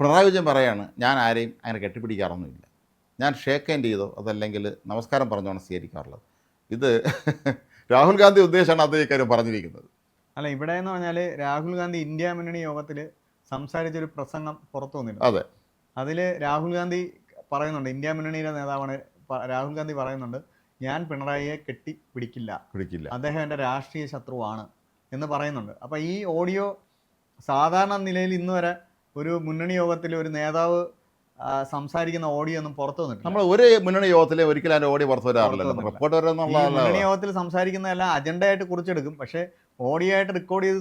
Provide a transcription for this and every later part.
പിണറായി വിജയൻ പറയാണ്, ഞാൻ ആരെയും അങ്ങനെ കെട്ടിപ്പിടിക്കാറൊന്നുമില്ല, ഞാൻ ഷേക്ക് ഹാൻഡ് ചെയ്തോ അതല്ലെങ്കിൽ നമസ്കാരം പറഞ്ഞോണം സ്വീകരിക്കാറുള്ളത്. ഇത് രാഹുൽ ഗാന്ധി ഉദ്ദേശമാണ് അദ്ദേഹം ഇക്കാര്യം പറഞ്ഞിരിക്കുന്നത്. അല്ല, ഇവിടെ എന്ന് പറഞ്ഞാൽ രാഹുൽ ഗാന്ധി ഇന്ത്യ മുന്നണി യോഗത്തിൽ സംസാരിച്ചൊരു പ്രസംഗം പുറത്തു വന്നിരുന്നു. അതെ, അതിൽ രാഹുൽ ഗാന്ധി പറയുന്നുണ്ട്, ഇന്ത്യ മുന്നണിയിലെ നേതാവാണ് രാഹുൽ ഗാന്ധി പറയുന്നുണ്ട്, ഞാൻ പിണറായിയെ പിടിക്കില്ല, അദ്ദേഹം എൻ്റെ രാഷ്ട്രീയ ശത്രുവാണ് എന്ന് പറയുന്നുണ്ട്. അപ്പോൾ ഈ ഓഡിയോ സാധാരണ നിലയിൽ ഇന്ന് വരെ ഒരു മുന്നണി യോഗത്തിൽ ഒരു നേതാവ് സംസാരിക്കുന്ന ഓഡിയോ ഒന്നും പുറത്തു വന്നിട്ടില്ല. നമ്മൾ ഒരു മുന്നണി യോഗത്തിൽ ഒരിക്കലും അതിൻ്റെ ഓഡിയോ പുറത്തു വരാറില്ലല്ലോ. റിപ്പോർട്ട് മുന്നണി യോഗത്തിൽ സംസാരിക്കുന്നതെല്ലാം അജണ്ടയായിട്ട് കുറിച്ചെടുക്കും, പക്ഷേ ഓഡിയോ ആയിട്ട് റെക്കോർഡ് ചെയ്ത്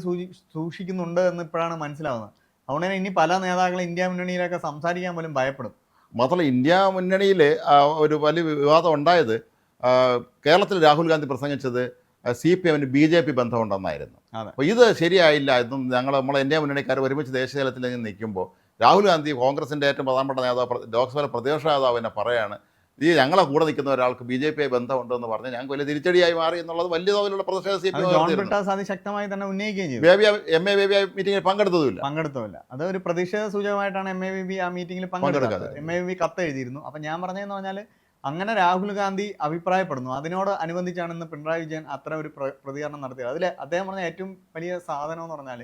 സൂക്ഷിക്കുന്നുണ്ട് എന്ന് ഇപ്പോഴാണ് മനസ്സിലാവുന്നത്. അതുകൊണ്ട് തന്നെ ഇനി പല നേതാക്കളും ഇന്ത്യ മുന്നണിയിലൊക്കെ സംസാരിക്കാൻ പോലും ഭയപ്പെടും. മാത്രമല്ല, ഇന്ത്യ മുന്നണിയിൽ ഒരു വലിയ വിവാദം ഉണ്ടായത് കേരളത്തിൽ രാഹുൽ ഗാന്ധി പ്രസംഗിച്ചത് CPM-ന് BJP ബന്ധമുണ്ടെന്നായിരുന്നു. അപ്പോൾ ഇത് ശരിയായില്ല എന്നും നമ്മൾ ഇന്ത്യ മുന്നണിക്കാർ ഒരുമിച്ച് ദേശീയതലത്തിൽ നിൽക്കുമ്പോൾ രാഹുൽ ഗാന്ധി കോൺഗ്രസിൻ്റെ ഏറ്റവും പ്രധാനപ്പെട്ട നേതാവ്, ലോക്സഭയിലെ പ്രതിപക്ഷ നേതാവ് തന്നെ പറയാണ്, ഈ ഞങ്ങളെ കൂടെ നിൽക്കുന്ന ഒരാൾക്ക് BJP ബന്ധമുണ്ടെന്ന് പറഞ്ഞ് ഞങ്ങൾക്ക് വലിയ തിരിച്ചടിയായി മാറി എന്നുള്ളത് വലിയ തോതിലുള്ള പ്രതിഷേധം ശക്തമായി തന്നെ ഉന്നയിക്കുകയും ചെയ്തു. MABB മീറ്റിംഗിൽ പങ്കെടുത്തതുമില്ല. അത് ഒരു പ്രതിഷേധ സൂചകമായിട്ടാണ് MABB ആ മീറ്റിംഗിൽ പങ്കെടുത്തത്. MABB കത്ത് എഴുതിയിരുന്നു. അപ്പം ഞാൻ പറഞ്ഞതെന്ന് പറഞ്ഞാൽ, അങ്ങനെ രാഹുൽ ഗാന്ധി അഭിപ്രായപ്പെടുന്നു, അതിനോട് അനുബന്ധിച്ചാണ് ഇന്ന് പിണറായി വിജയൻ അത്ര ഒരു പ്രതികരണം നടത്തിയത്. അതിൽ അദ്ദേഹം പറഞ്ഞ ഏറ്റവും വലിയ സാധനം എന്ന് പറഞ്ഞാൽ,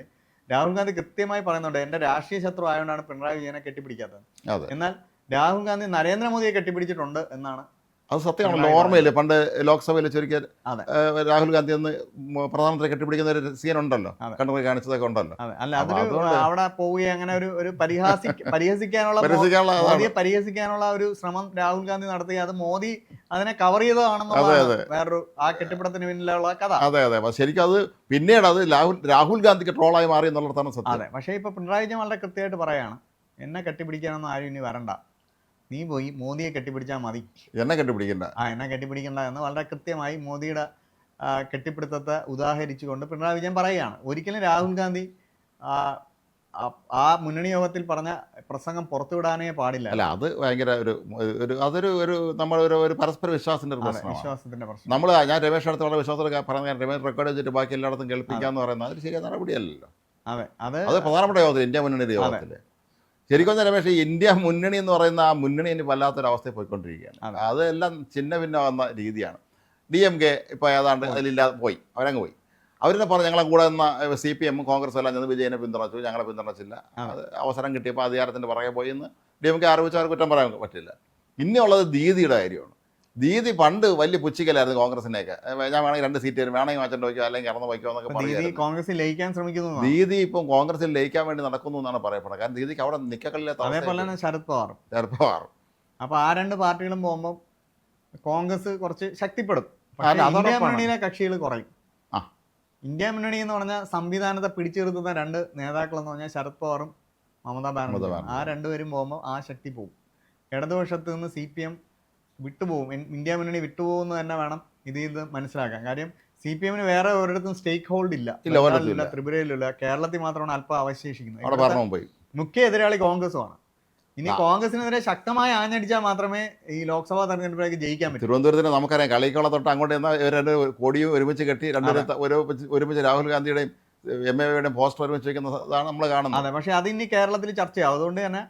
രാഹുൽ ഗാന്ധി കൃത്യമായി പറയുന്നുണ്ട്, എൻ്റെ രാഷ്ട്രീയ ശത്രു ആയതുകൊണ്ടാണ് പിണറായി വിജയനെ കെട്ടിപ്പിടിക്കാത്തത്. എന്നാൽ രാഹുൽ ഗാന്ധി നരേന്ദ്രമോദിയെ കെട്ടിപ്പിടിച്ചിട്ടുണ്ട് എന്നാണ്. അത് സത്യമാണല്ലോ. ഓർമ്മയില്ലേ, പണ്ട് ലോക്സഭയിൽ ചുരുക്കിയ രാഹുൽ ഗാന്ധി ഒന്ന് പ്രധാനമന്ത്രി കെട്ടിപ്പിടിക്കുന്ന ഒരു സീൻ ഉണ്ടല്ലോ, കണ്ണൂർ കാണിച്ചതൊക്കെ ഉണ്ടല്ലോ. അല്ല, അതൊരു അവിടെ പോവുകയും അങ്ങനെ ഒരു പരിഹസിക്കാനുള്ള ഒരു ശ്രമം രാഹുൽ ഗാന്ധി നടത്തി, അത് മോദി അതിനെ കവർ ചെയ്തതാണെന്നുള്ളത് വേറൊരു ആ കെട്ടിപ്പിടത്തിന് പിന്നിലുള്ള കഥ. അതെ, ശരിക്കും അത് പിന്നീട് അത് രാഹുൽ ഗാന്ധിക്ക് ട്രോളായി മാറി എന്നുള്ളതാണ് സത്യം. അതെ, പക്ഷേ ഇപ്പൊ പിണറായി വിജയൻ വളരെ കൃത്യമായിട്ട് പറയാണ്, എന്നെ കെട്ടിപ്പിടിക്കാനൊന്നും ആരും ഇനി വരണ്ട, നീ പോയി മോദിയെ കെട്ടിപ്പിടിച്ചാൽ മതി, എന്നെ കെട്ടിപ്പിടിക്കണ്ട എന്ന് വളരെ കൃത്യമായി മോദിയുടെ കെട്ടിപ്പിടുത്തത്തെ ഉദാഹരിച്ചുകൊണ്ട് പിണറായി വിജയൻ പറയുകയാണ്. ഒരിക്കലും രാഹുൽ ഗാന്ധി ആ മുന്നണി യോഗത്തിൽ പറഞ്ഞ പ്രസംഗം പുറത്തുവിടാനേ പാടില്ല. അല്ല, അത് ഭയങ്കര അതൊരു നമ്മൾ ഒരു പരസ്പര വിശ്വാസത്തിന്റെ വിശ്വാസത്തിന്റെ പ്രശ്നം. ഞാൻ രമേശ് അടുത്ത് വളരെ വിശ്വാസത്തോടെ പറഞ്ഞ രമേശ് റെക്കോർഡ് വെച്ചിട്ട് ബാക്കി എല്ലായിടത്തും കേൾപ്പിക്കാന്ന് പറയുന്നത് അത് ശരിയായ നടപടിയല്ലല്ലോ. അത് പ്രധാനപ്പെട്ട യോഗത്തിൽ, ഇന്ത്യ മുന്നണിയുടെ യോഗത്തിൽ ശരിക്കും രമേശ്, ഇന്ത്യ മുന്നണി എന്ന് പറയുന്ന ആ മുന്നണി ഇനി വല്ലാത്തൊരവസ്ഥയിൽ പോയിക്കൊണ്ടിരിക്കുകയാണ്. അതെല്ലാം ചിന്ന ഭിന്നമാകുന്ന രീതിയാണ്. DMK ഇപ്പോൾ ഏതാണ്ട് അതിലില്ലാതെ പോയി, അവരങ്ങ് പോയി. അവരെന്നെ പറഞ്ഞു, ഞങ്ങളെ കൂടെ നിന്ന CPM കോൺഗ്രസ് എല്ലാം ചെന്ന് വിജയനെ പിന്തുണച്ചു, ഞങ്ങളെ പിന്തുണച്ചില്ല, അത് അവസരം കിട്ടിയപ്പോൾ അധികാരത്തിൻ്റെ പുറകെ പോയി എന്ന് DMK ആരോപിച്ചവർ കുറ്റം പറയാൻ പറ്റില്ല. ഇനിയുള്ളത് ദീദിയുടെ കാര്യമാണ്. ദീദി പണ്ട് വലിയ പുച്ഛിക്കലായിരുന്നു കോൺഗ്രസിനെയൊക്കെ. ഞാൻ വേണമെങ്കിൽ 2 സീറ്റ് തരും, വേണമെങ്കിൽ മാറ്റേണ്ടി വയ്ക്കുക, അല്ലെങ്കിൽ ഇറന്ന് വയ്ക്കുക എന്നൊക്കെ പറഞ്ഞു കോൺഗ്രസിൽ ലയിക്കാൻ ശ്രമിക്കുന്നു. ദീദി ഇപ്പം കോൺഗ്രസിൽ ലയിക്കാൻ വേണ്ടി നടക്കുന്നു എന്നാണ് പറയപ്പെടുന്നത്. കാരണം ദീദിക്ക് അവിടെ നിൽക്കലില്ലാത്ത. അതേപോലെ തന്നെ ശരത് പവാർ. അപ്പോൾ ആ 2 പാർട്ടികളും പോകുമ്പോൾ കോൺഗ്രസ് കുറച്ച് ശക്തിപ്പെടും, ഇന്ത്യ മുന്നണിയിലെ കക്ഷികൾ കുറയും. ഇന്ത്യ മുന്നണി എന്ന് പറഞ്ഞാൽ സംവിധാനത്തെ പിടിച്ചു നിർത്തുന്ന 2 നേതാക്കളെന്ന് പറഞ്ഞാൽ ശരത് പവാറും മമതാ ബാനർജിയും. ആ 2 പേരും പോകുമ്പോൾ ആ ശക്തി പോകും. ഇടതുപക്ഷത്ത് നിന്ന് CPM വിട്ടുപോകും, ഇന്ത്യ മുന്നണി വിട്ടുപോകുന്ന തന്നെ വേണം ഇത് മനസ്സിലാക്കാൻ. കാര്യം CPM-ന് വേറെ ഒരിടത്തും സ്റ്റേക്ക് ഹോൾഡ് ഇല്ല, ത്രിപുരയിലില്ല, കേരളത്തിൽ മാത്രമാണ് അല്പം അവശേഷിക്കുന്നത്. മുഖ്യ എതിരാളി കോൺഗ്രസുമാണ്. ഇനി കോൺഗ്രസിനെതിരെ ശക്തമായി ആഞ്ഞടിച്ചാൽ മാത്രമേ ഈ ലോക്സഭാ തെരഞ്ഞെടുപ്പിലേക്ക് ജയിക്കാൻ പറ്റൂ. തിരുവനന്തപുരത്തിന് നമുക്കറിയാം, കളിക്കുള്ള തൊട്ട് അങ്ങോട്ട് കോടിയും ഒരുമിച്ച് കെട്ടി ഒരുമിച്ച് രാഹുൽ ഗാന്ധിയുടെയും MABയുടെയും പോസ്റ്റർ ഒരുമിച്ച് വയ്ക്കുന്നതാണ് നമ്മൾ കാണുന്നത്. അതെ, പക്ഷെ അതിനി കേരളത്തിൽ ചർച്ചയാവും. അതുകൊണ്ട് തന്നെ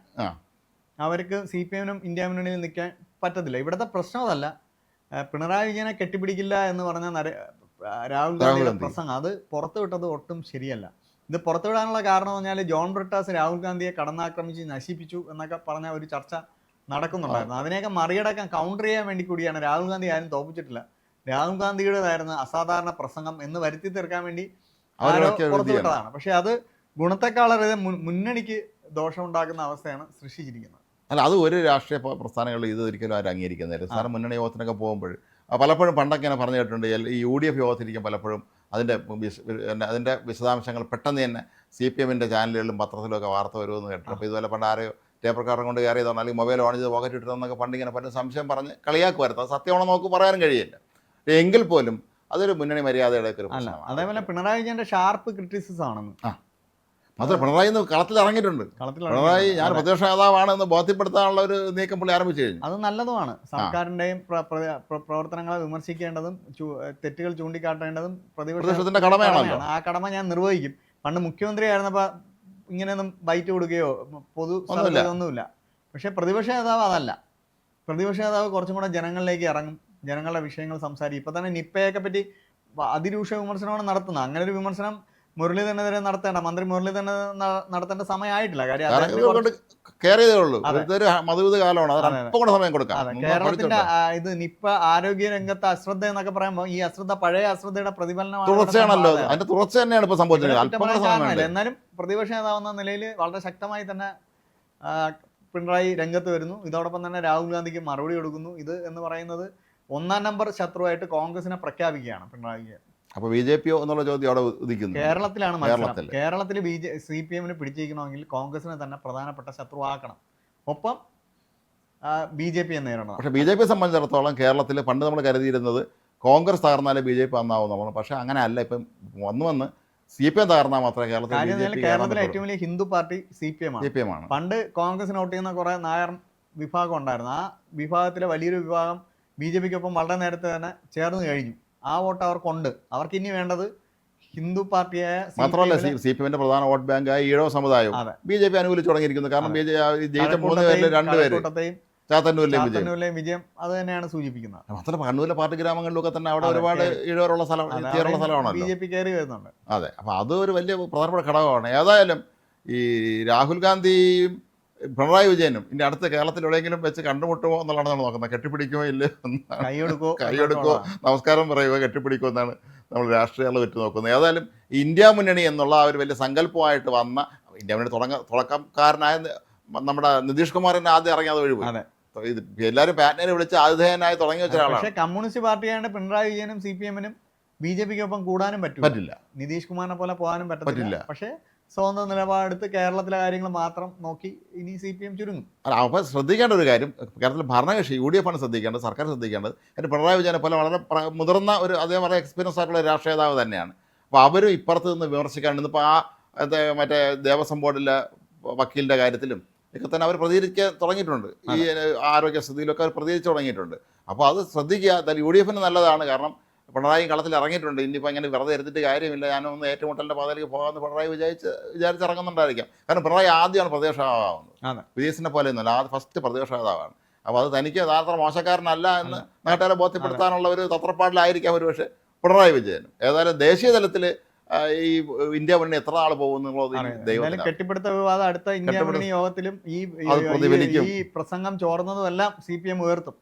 അവർക്ക് CPM-നും ഇന്ത്യ മുന്നണിയിൽ നിൽക്കാൻ പറ്റത്തില്ല. ഇവിടുത്തെ പ്രശ്നം അതല്ല, പിണറായി വിജയനെ കെട്ടിപ്പിടിക്കില്ല എന്ന് പറഞ്ഞ രാഹുൽ ഗാന്ധിയുടെ പ്രസംഗം അത് പുറത്തുവിട്ടത് ഒട്ടും ശരിയല്ല. ഇത് പുറത്തുവിടാനുള്ള കാരണം എന്ന് പറഞ്ഞാൽ, ജോൺ ബ്രിട്ടാസ് രാഹുൽ ഗാന്ധിയെ കടന്നാക്രമിച്ച് നശിപ്പിച്ചു എന്നൊക്കെ പറഞ്ഞ ഒരു ചർച്ച നടക്കുന്നുണ്ടായിരുന്നു. അതിനെയൊക്കെ മറികടക്കാൻ, കൗണ്ടർ ചെയ്യാൻ വേണ്ടി കൂടിയാണ്. രാഹുൽ ഗാന്ധി ആരും തോപ്പിച്ചിട്ടില്ല, രാഹുൽ ഗാന്ധിയുടേതായിരുന്നു അസാധാരണ പ്രസംഗം എന്ന് വരുത്തി തീർക്കാൻ വേണ്ടി പുറത്തുവിട്ടതാണ്. പക്ഷെ അത് ഗുണത്തെക്കാളേറെ മുന്നണിക്ക് ദോഷമുണ്ടാക്കുന്ന അവസ്ഥയാണ് സൃഷ്ടിച്ചിരിക്കുന്നത്. അല്ല, അത് ഒരു രാഷ്ട്രീയ പ്രസ്ഥാനങ്ങളിൽ ഇത് ഒരിക്കലും ആരും അംഗീകരിക്കുന്നില്ല. സാധാരണ മുന്നണി യോഗത്തിനൊക്കെ പോകുമ്പോൾ പലപ്പോഴും പണ്ടൊക്കെ ഇങ്ങനെ പറഞ്ഞു കേട്ടിട്ടുണ്ട്, ഈ UDF യോഗത്തിരിക്കും പലപ്പോഴും അതിൻ്റെ വിശദാംശങ്ങൾ പെട്ടെന്ന് തന്നെ CPM-ൻ്റെ ചാനലുകളിലും പത്രത്തിലും ഒക്കെ വാർത്ത വരുമെന്ന് കേട്ടു. അപ്പോൾ ഇതുപോലെ പണ്ട് ആരെയോ ടേപ്പ് റെക്കോർഡർ കൊണ്ട് കയറി തന്നാൽ, അല്ലെങ്കിൽ മൊബൈൽ ഓൺ ചെയ്ത് പോക്കറ്റ് ഇട്ടിരുന്നൊക്കെ പണ്ടിങ്ങനെ പല സംശയം പറഞ്ഞ് കളിയാക്കുമായിരുന്നു. അത് സത്യമാണോ നമുക്ക് പറയാനും കഴിയില്ല. എങ്കിൽ പോലും അതൊരു മുന്നണി മര്യാദയുടെ ഒരു പ്രശ്നമാണ്. അതേപോലെ പിണറായി വിജയൻ്റെ ഷാർപ്പ് ക്രിറ്റിസിസം ആണെന്ന്. മാത്രമേ പിണറായി കളത്തിൽ ഇറങ്ങിയിട്ടുണ്ട്. പിണറായി ഞാൻ പ്രതിപക്ഷ നേതാവാണ് എന്ന് ബോധ്യപ്പെടുത്താനുള്ള ഒരു നീക്കം പുള്ളി ആരംഭിച്ചു കഴിഞ്ഞു. അത് നല്ലതുമാണ്. സർക്കാരിന്റെയും പ്രവർത്തനങ്ങളെ വിമർശിക്കേണ്ടതും തെറ്റുകൾ ചൂണ്ടിക്കാട്ടേണ്ടതും പ്രതിപക്ഷത്തിന്റെ കടമയാണല്ലോ. ആ കടമ ഞാൻ നിർവഹിക്കും. പണ്ട് മുഖ്യമന്ത്രി ആയിരുന്നപ്പോൾ ഇങ്ങനെയൊന്നും ബൈറ്റ് കൊടുക്കുകയോ പൊതു ഒന്നുമില്ല. ഒന്നുമില്ല. പക്ഷേ പ്രതിപക്ഷ നേതാവ് അതല്ല. പ്രതിപക്ഷ നേതാവ് കുറച്ചും കൂടെ ജനങ്ങളിലേക്ക് ഇറങ്ങും, ജനങ്ങളുടെ വിഷയങ്ങൾ സംസാരിക്കും. ഇപ്പം തന്നെ നിപ്പയൊക്കെ പറ്റി അതിരൂക്ഷ വിമർശനമാണ് നടത്തുന്നത്. അങ്ങനെ ഒരു വിമർശനം മുരളീധരനെതിരെ നടത്തേണ്ട, മന്ത്രി മുരളീധരൻ നടത്തേണ്ട സമയമായിട്ടില്ല. കാര്യം കെയർ ചെയ്തേ ഉള്ളൂ. ഇതൊരു മധുവിധ കാലമാണ്, അത് അല്പം കൂടെ സമയം കൊടുക്കാം. കേരളത്തിന്റെ ഇത് നിപ്പ ആരോഗ്യ രംഗത്തെ അശ്രദ്ധ എന്നൊക്കെ പറയുമ്പോൾ ഈ അശ്രദ്ധ പഴയ അശ്രദ്ധയുടെ പ്രതിഫലനമാണ്. തുടർച്ചയാണല്ലോ, അതിന്റെ തുടർച്ച തന്നെയാണ് ഇപ്പൊ സംഭവിച്ചത്. എന്നാലും പ്രതിപക്ഷ നേതാവെന്ന നിലയിൽ വളരെ ശക്തമായി തന്നെ പിണറായി രംഗത്ത് വരുന്നു. ഇതോടൊപ്പം തന്നെ രാഹുൽ ഗാന്ധിക്ക് മറുപടി കൊടുക്കുന്നു. ഇത് എന്ന് പറയുന്നത് 1-ാം നമ്പർ ശത്രുവായിട്ട് കോൺഗ്രസിനെ പ്രഖ്യാപിക്കുകയാണ് പിണറായി. അപ്പൊ BJP എന്നുള്ള ചോദ്യം അവിടെ ഉദിക്കുന്നു. കേരളത്തിലാണ് മത്സരം. കേരളത്തിൽ CPM പിടിച്ചിരിക്കണമെങ്കിൽ കോൺഗ്രസിനെ തന്നെ പ്രധാനപ്പെട്ട ശത്രുവാക്കണം, ഒപ്പം BJP നേരിടണം. പക്ഷെ BJP സംബന്ധിച്ചിടത്തോളം കേരളത്തിൽ പണ്ട് നമ്മൾ കരുതിയിരുന്നത് കോൺഗ്രസ് തകർന്നാലേ BJP വന്നാവുന്നതാണ്. പക്ഷെ അങ്ങനെ അല്ല. ഇപ്പം വന്ന് CPM തകർന്നാൽ മാത്രമേ കേരളത്തിലെ ഏറ്റവും വലിയ ഹിന്ദു പാർട്ടി CPM ആണ്. പണ്ട് കോൺഗ്രസിന് വോട്ട് ചെയ്യുന്ന കുറെ നായർ വിഭാഗം ഉണ്ടായിരുന്നു. ആ വിഭാഗത്തിലെ വലിയൊരു വിഭാഗം BJPക്കൊപ്പം വളരെ നേരത്തെ തന്നെ ചേർന്ന് കഴിഞ്ഞു. ആ വോട്ട് അവർക്കുണ്ട്. അവർക്ക് ഇനി വേണ്ടത് ഹിന്ദു പാർട്ടിയായ, മാത്രമല്ല CPMന്റെ പ്രധാന വോട്ട് ബാങ്കായ ഈഴവ സമുദായം BJP അനുകൂലിച്ച് തുടങ്ങിയിരിക്കുന്നു. കാരണം ജയിച്ച 3 പേരിൽ 2 പേര് ചാത്തന്നൂരിലെയും വിജയം അത് തന്നെയാണ് സൂചിപ്പിക്കുന്നത്. മാത്രമല്ല കണ്ണൂരിലെ പാർട്ടി ഗ്രാമങ്ങളിലൊക്കെ തന്നെ അവിടെ ഒരുപാട് ഈഴവരുള്ള സ്ഥലമാണല്ലോ BJP കയറി വരുന്നുണ്ട്. അതെ, അപ്പൊ അത് ഒരു വലിയ പ്രധാനപ്പെട്ട ഘടകമാണ്. ഏതായാലും ഈ രാഹുൽ ഗാന്ധിയും പിണറായി വിജയനും ഇനി അടുത്ത കേരളത്തിൽ എവിടെയെങ്കിലും വെച്ച് കണ്ടുമുട്ടുമോ എന്നുള്ളതാണ് നമ്മൾ നോക്കുന്നത്. കെട്ടിപ്പിടിക്കുമോ ഇല്ലയോ, കൈയെടുക്കോ, നമസ്കാരം പറയുമോ, കെട്ടിപ്പിടിക്കുമോ എന്നാണ് നമ്മൾ രാഷ്ട്രീയങ്ങൾ വെച്ച് നോക്കുന്നത്. ഏതായാലും ഇന്ത്യ മുന്നണി എന്നുള്ള ആ ഒരു വലിയ സങ്കല്പമായിട്ട് വന്ന ഇന്ത്യ മുന്നണി തുടക്കക്കാരനായ നമ്മുടെ നിതീഷ് കുമാറിനെ ആദ്യം ഇറങ്ങി അത് വഴി പോയി. ഇത് എല്ലാവരും പാറ്റ്നയെ വിളിച്ച് ആതിഥേയനായി തുടങ്ങി വെച്ച ഒരാളാണ്. പക്ഷേ കമ്മ്യൂണിസ്റ്റ് പാർട്ടിയാണ് പിണറായി വിജയനും CPMനും BJPക്കൊപ്പം കൂടാനും പറ്റില്ല. നിതീഷ് കുമാറിനെ പോലെ പോകാനും പറ്റില്ല. പക്ഷേ സ്വന്തം നിലപാടെടുത്ത് കേരളത്തിലെ കാര്യങ്ങൾ മാത്രം നോക്കി ഇനി CPM ചുരുങ്ങും. അപ്പോൾ ശ്രദ്ധിക്കേണ്ട ഒരു കാര്യം, കേരളത്തിൽ ഭരണകക്ഷി UDF ആണ് ശ്രദ്ധിക്കേണ്ടത്, സർക്കാർ ശ്രദ്ധിക്കേണ്ടത്. അതിന് പിണറായി വിജയനെ പോലെ വളരെ മുതിർന്ന ഒരു അതേ വളരെ എക്സ്പീരിയൻസ് ആയിട്ടുള്ള രാഷ്ട്രീയ നേതാവ് തന്നെയാണ്. അപ്പോൾ അവരും ഇപ്പുറത്ത് നിന്ന് വിമർശിക്കാണ്ട് ഇപ്പോൾ മറ്റേ ദേവസ്വം ബോർഡിലെ വക്കീലിൻ്റെ കാര്യത്തിലും ഒക്കെ തന്നെ അവർ പ്രതികരിക്കാൻ തുടങ്ങിയിട്ടുണ്ട്. ഈ ആരോഗ്യസ്ഥിതിയിലൊക്കെ അവർ പ്രതികരിച്ച് തുടങ്ങിയിട്ടുണ്ട്. അപ്പോൾ അത് ശ്രദ്ധിക്കുക. UDFന് നല്ലതാണ്. കാരണം പിണറായി കളത്തിൽ ഇറങ്ങിയിട്ടുണ്ട്. ഇനിയിപ്പോൾ ഇങ്ങനെ വെറുതെ എടുത്തിട്ട് കാര്യമില്ല, ഞാനൊന്ന് ഏറ്റുമുട്ടലിൻ്റെ പാതയിലേക്ക് പോകാമെന്ന് പിണറായി വിചാരിച്ചിറങ്ങുന്നുണ്ടായിരിക്കാം. കാരണം പിണറായി ആദ്യമാണ് പ്രതിപക്ഷ നേതാവാകുന്നത്. വിജയസിനെ പോലെ ഒന്നുമല്ല, ആദ്യം ഫസ്റ്റ് പ്രതിപക്ഷ നേതാവാണ്. അപ്പോൾ അത് തനിക്ക് യഥാർത്ഥ മോശക്കാരനല്ല എന്ന് നാട്ടുകാരെ ബോധ്യപ്പെടുത്താനുള്ള ഒരു തത്രപ്പാടിലായിരിക്കാം ഒരു പക്ഷേ പിണറായി വിജയനും. ഏതായാലും ദേശീയ തലത്തിൽ ഈ ഇന്ത്യ മുന്നണി എത്ര നാൾ പോകുന്നുള്ളത് കെട്ടിപ്പടുത്ത വിവാദം അടുത്ത ഇന്ത്യ മുന്നണി യോഗത്തിലും ഈ പ്രസംഗം ചോർന്നതുമെല്ലാം CPM ഉയർത്തും.